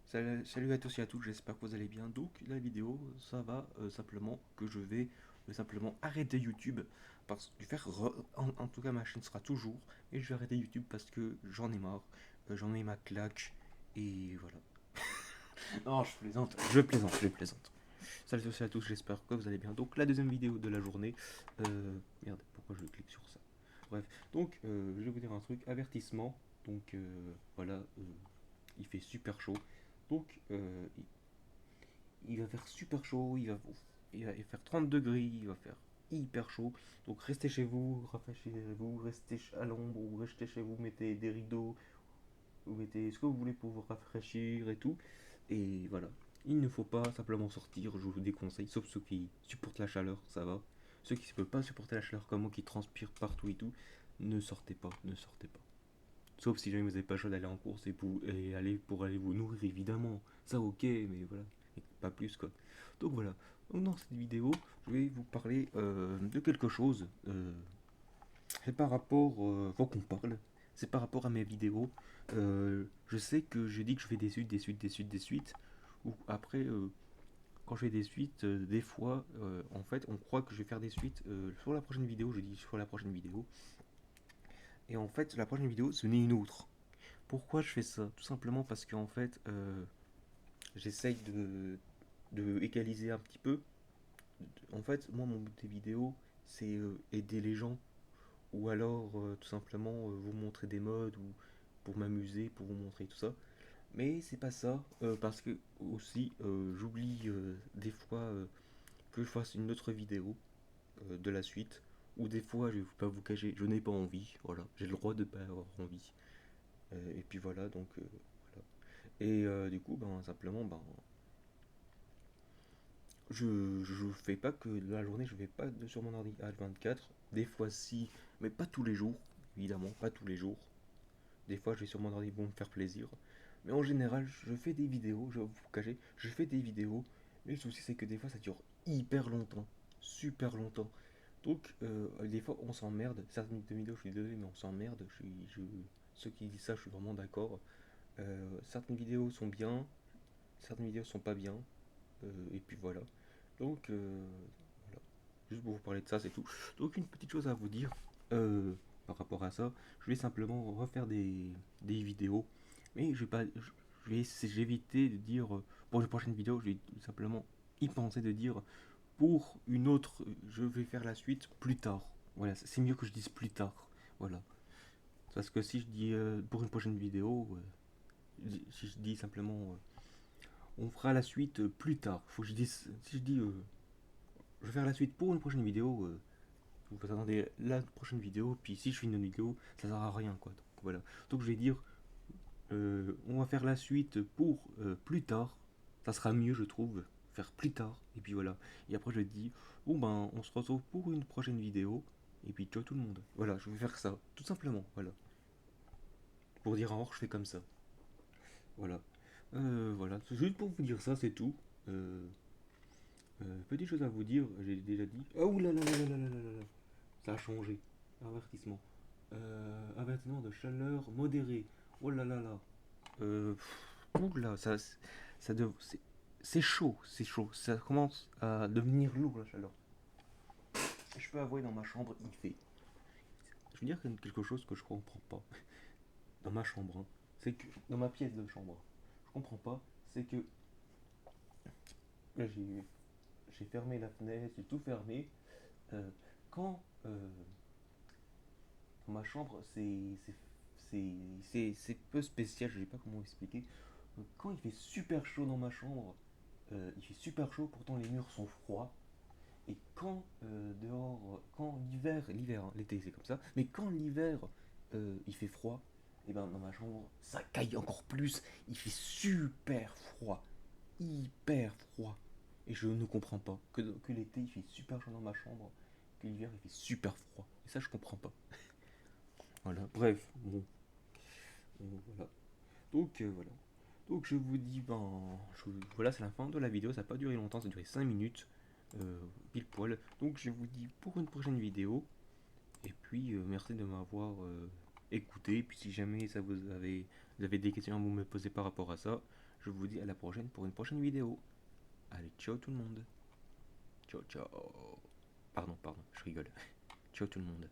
Salut à tous et à toutes, j'espère que vous allez bien. Donc la vidéo, ça va simplement que je vais simplement arrêter YouTube parce que en tout cas ma chaîne sera toujours, mais je vais arrêter YouTube parce que j'en ai marre, j'en ai ma claque et voilà. Non, je plaisante. Salut à tous et à tous, j'espère que vous allez bien. Donc la deuxième vidéo de la journée, merde, pourquoi je clique sur ça? Bref, donc je vais vous dire un truc, avertissement. Donc voilà, il fait super chaud. Donc il va faire super chaud, il va faire 30 degrés, il va faire hyper chaud. Donc restez chez vous, rafraîchissez-vous, restez à l'ombre ou restez chez vous, mettez des rideaux, vous mettez ce que vous voulez pour vous rafraîchir et tout. Et voilà. Il ne faut pas simplement sortir, je vous déconseille, sauf ceux qui supportent la chaleur, ça va. Ceux qui ne peuvent pas supporter la chaleur comme moi, qui transpirent partout et tout, ne sortez pas, ne sortez pas. Sauf si jamais vous n'avez pas chaud d'aller en course et aller pour aller vous nourrir, évidemment. Ça, ok, mais voilà. Et pas plus, quoi. Donc voilà. Donc dans cette vidéo, je vais vous parler de quelque chose. C'est par rapport, faut qu'on parle. C'est par rapport à mes vidéos. Je sais que je dis que je fais des suites, des suites, des suites, des suites. Ou après, quand je fais des suites, des fois, en fait, on croit que je vais faire des suites sur la prochaine vidéo. Je dis sur la prochaine vidéo. Et en fait, la prochaine vidéo, ce n'est une autre. Pourquoi je fais ça? Tout simplement parce qu'en fait, j'essaye de égaliser un petit peu. En fait, moi, mon but des vidéos, c'est aider les gens, ou alors tout simplement vous montrer des modes, ou pour m'amuser, pour vous montrer tout ça. Mais c'est pas ça, parce que aussi, j'oublie des fois que je fasse une autre vidéo de la suite, ou des fois, je vais pas vous cacher, je n'ai pas envie, voilà, j'ai le droit de pas avoir envie. Et puis voilà, donc voilà. Et du coup, ben, simplement, ben, je fais pas que la journée, je vais pas sur mon ordi H24. Des fois, si, mais pas tous les jours, évidemment, pas tous les jours. Des fois, je vais sur mon ordi pour me faire plaisir. Mais en général, je fais des vidéos, je vais vous cacher, je fais des vidéos. Mais le souci, c'est que des fois, ça dure hyper longtemps, super longtemps. Donc, des fois, on s'emmerde. Certaines vidéos, je suis désolé, mais on s'emmerde. Ceux qui disent ça, je suis vraiment d'accord. Certaines vidéos sont bien, certaines vidéos sont pas bien. Et puis voilà. Donc, voilà. Juste pour vous parler de ça, c'est tout. Donc, une petite chose à vous dire par rapport à ça. Je vais simplement refaire des vidéos. Mais je vais pas. Je vais éviter de dire. Pour les prochaines vidéos, je vais simplement y penser de dire. Pour une autre, je vais faire la suite plus tard. Voilà, c'est mieux que je dise plus tard. Voilà. Parce que si je dis pour une prochaine vidéo, si je dis simplement on fera la suite plus tard. Faut que je dise, si je dis je vais faire la suite pour une prochaine vidéo, vous attendez la prochaine vidéo, puis si je fais une vidéo, ça sert à rien quoi. Donc voilà. Donc je vais dire on va faire la suite pour plus tard. Ça sera mieux je trouve, faire plus tard. Et puis voilà. Et après je dis bon ben on se retrouve pour une prochaine vidéo. Et puis ciao tout le monde. Voilà, je vais faire ça, tout simplement. Voilà. Pour dire au revoir, je fais comme ça. Voilà. Voilà. C'est juste pour vous dire ça, c'est tout. Euh, Petite chose à vous dire, j'ai déjà dit. Ah ouh là là là là là là là là. Ça a changé. Avertissement. Avertissement de chaleur modérée. Oh là là là. Ouh là, c'est chaud, c'est chaud. Ça commence à devenir lourd la chaleur. Je peux avouer dans ma chambre, il fait. Je veux dire quelque chose que je comprends pas. Dans ma chambre, hein. C'est que dans ma pièce de chambre, je comprends pas. C'est que là j'ai fermé la fenêtre, j'ai tout fermé. Euh, quand dans ma chambre, c'est peu spécial, je sais pas comment expliquer. Quand il fait super chaud dans ma chambre, il fait super chaud, pourtant les murs sont froids. Et quand dehors, quand l'hiver, hein, l'été c'est comme ça, mais quand l'hiver il fait froid, et ben dans ma chambre ça caille encore plus, il fait super froid, hyper froid. Et je ne comprends pas que l'été il fait super chaud dans ma chambre, que l'hiver il fait super froid. Et ça je comprends pas. Voilà, bref, bon, voilà. Donc voilà. Donc je vous dis, voilà, c'est la fin de la vidéo. Ça n'a pas duré longtemps, ça a duré 5 minutes, pile poil. Donc je vous dis pour une prochaine vidéo. Et puis merci de m'avoir écouté. Et puis si jamais ça vous avait vous avez des questions à vous me poser par rapport à ça, je vous dis à la prochaine pour une prochaine vidéo. Allez, ciao tout le monde. Ciao, ciao. Pardon, je rigole. Ciao tout le monde.